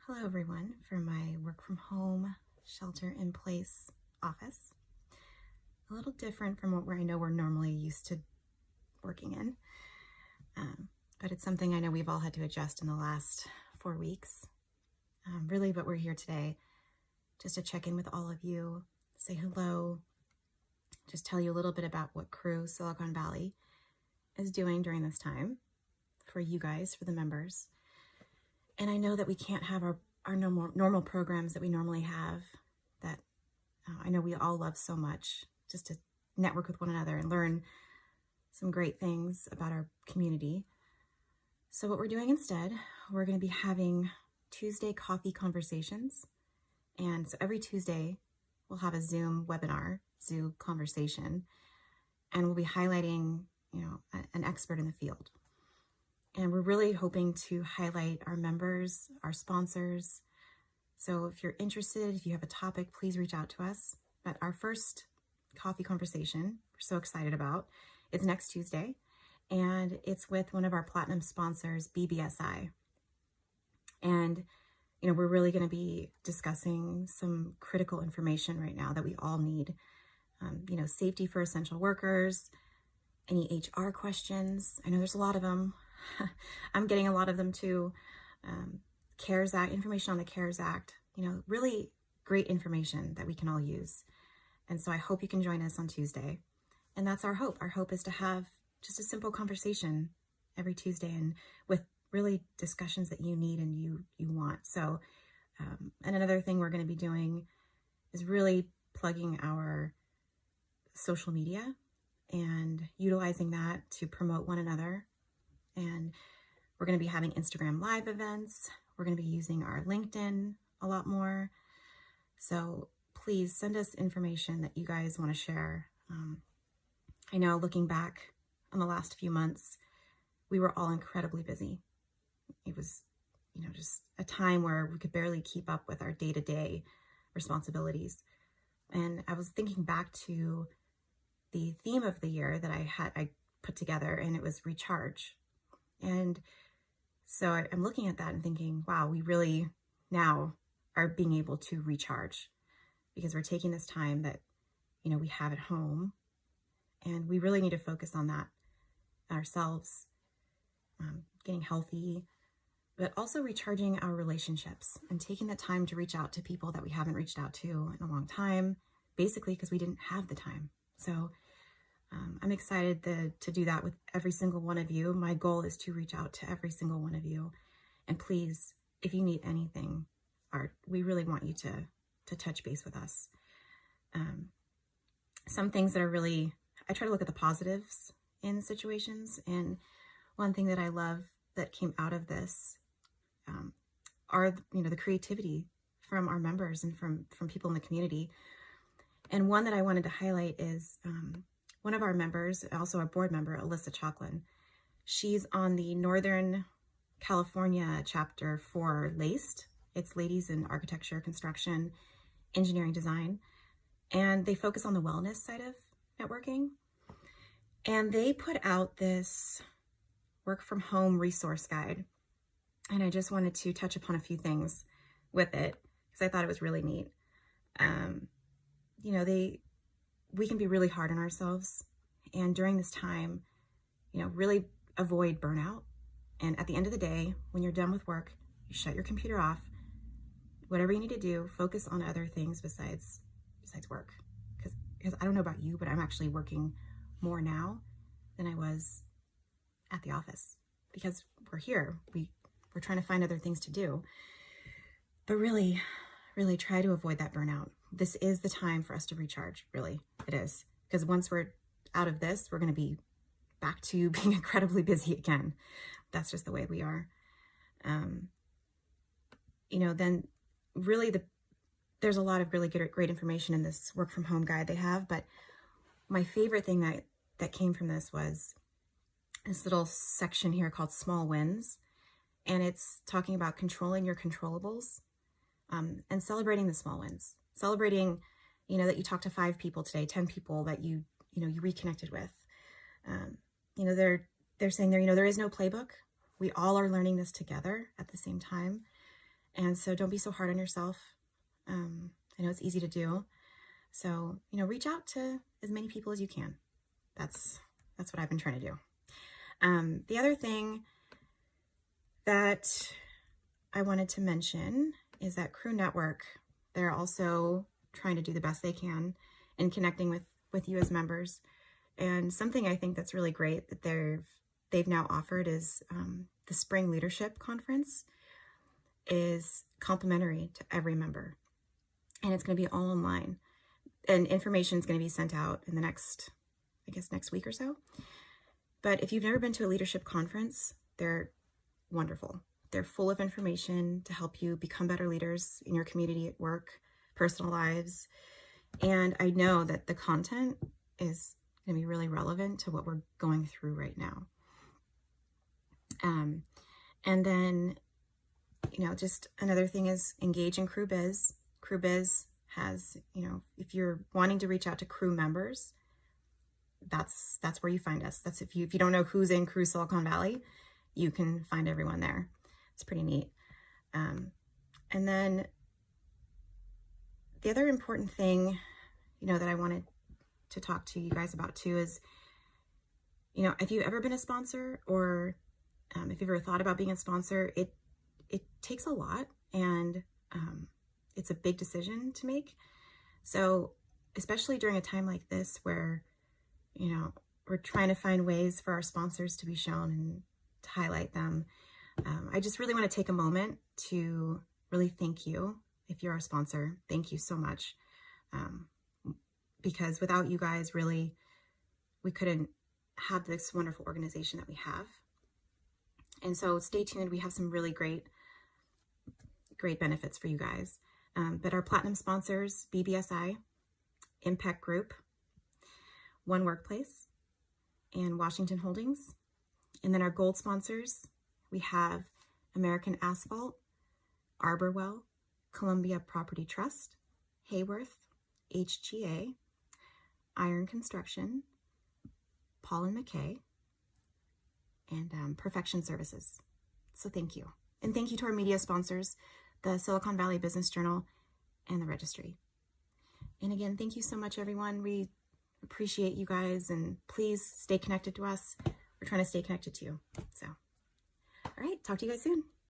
Hello everyone from my work from home, shelter in place office. A little different from what I know we're normally used to working in, but it's something I know we've all had to adjust in the last 4 weeks. Really, but we're here today just to check in with all of you, say hello, just tell you a little bit about what Crew Silicon Valley is doing during this time for you guys, for the members. And I know that we can't have our normal programs that we normally have that I know we all love so much, just to network with one another and learn some great things about our community. So what we're doing instead, we're going to be having Tuesday coffee conversations. And so every Tuesday we'll have a Zoom webinar, Zoom conversation, and we'll be highlighting, an expert in the field. And we're really hoping to highlight our members, our sponsors. So if you're interested, if you have a topic, please reach out to us. But our first coffee conversation, we're so excited about, is next Tuesday. And it's with one of our platinum sponsors, BBSI. And, we're really going to be discussing some critical information right now that we all need. Safety for essential workers, any HR questions. I know there's a lot of them. I'm getting a lot of them too. CARES Act, information on the CARES Act, really great information that we can all use. And so I hope you can join us on Tuesday. And that's our hope. Our hope is to have just a simple conversation every Tuesday and with really discussions that you need and you want. So, and another thing we're going to be doing is really plugging our social media and utilizing that to promote one another. And we're going to be having Instagram live events. We're going to be using our LinkedIn a lot more. So please send us information that you guys want to share. I know looking back on the last few months, we were all incredibly busy. It was, just a time where we could barely keep up with our day-to-day responsibilities. And I was thinking back to the theme of the year that I put together, and it was recharge. And so I'm looking at that and thinking, wow, we really now are being able to recharge because we're taking this time that, we have at home, and we really need to focus on that ourselves, getting healthy, but also recharging our relationships and taking the time to reach out to people that we haven't reached out to in a long time, basically because we didn't have the time. So I'm excited to do that with every single one of you. My goal is to reach out to every single one of you. And please, if you need anything, we really want you to touch base with us. Some things that are really, I try to look at the positives in situations. And one thing that I love that came out of this are, the creativity from our members and from people in the community. And one that I wanted to highlight is one of our members, also our board member, Alyssa Chalklin. She's on the Northern California chapter for LACED. It's Ladies in Architecture, Construction, Engineering, Design. And they focus on the wellness side of networking. And they put out this work from home resource guide. And I just wanted to touch upon a few things with it because I thought it was really neat. We can be really hard on ourselves. And during this time, really avoid burnout. And at the end of the day, when you're done with work, you shut your computer off. Whatever you need to do, focus on other things besides work. Because I don't know about you, but I'm actually working more now than I was at the office because we're here. We're trying to find other things to do. But really, really try to avoid that burnout. This is the time for us to recharge, really. It is. Because once we're out of this, we're going to be back to being incredibly busy again. That's just the way we are. Then really there's a lot of really great information in this work from home guide they have. But my favorite thing that came from this was this little section here called Small Wins. And it's talking about controlling your controllables and celebrating the small wins. Celebrating, that you talked to 5 people today, 10 people that you reconnected with. They're saying there is no playbook. We all are learning this together at the same time. And so don't be so hard on yourself. I know it's easy to do. So, reach out to as many people as you can. That's what I've been trying to do. The other thing that I wanted to mention is that Crew Network, they're also trying to do the best they can in connecting with you as members. And something I think that's really great that they've now offered is the Spring Leadership Conference is complimentary to every member. And it's going to be all online. And information is going to be sent out in the next week or so. But if you've never been to a leadership conference, they're wonderful. They're full of information to help you become better leaders in your community, at work, personal lives. And I know that the content is going to be really relevant to what we're going through right now. And then, just another thing is engage in Crew Biz. Crew Biz has, if you're wanting to reach out to crew members, that's where you find us. That's if you don't know who's in Crew Silicon Valley, you can find everyone there. It's pretty neat. And then the other important thing, that I wanted to talk to you guys about too is, if you've ever been a sponsor or if you've ever thought about being a sponsor, it takes a lot and it's a big decision to make. So especially during a time like this where, we're trying to find ways for our sponsors to be shown and to highlight them. I just really want to take a moment to really thank you. If you're our sponsor, thank you so much. Because without you guys, really, we couldn't have this wonderful organization that we have. And so stay tuned. We have some really great benefits for you guys. But our platinum sponsors, BBSI, Impact Group, One Workplace, and Washington Holdings. And then our gold sponsors, we have American Asphalt, Arborwell, Columbia Property Trust, Hayworth, HGA, Iron Construction, Paul and McKay, and Perfection Services. So thank you. And thank you to our media sponsors, the Silicon Valley Business Journal and the Registry. And again, thank you so much, everyone. We appreciate you guys, and please stay connected to us. We're trying to stay connected to you. So, all right, talk to you guys soon.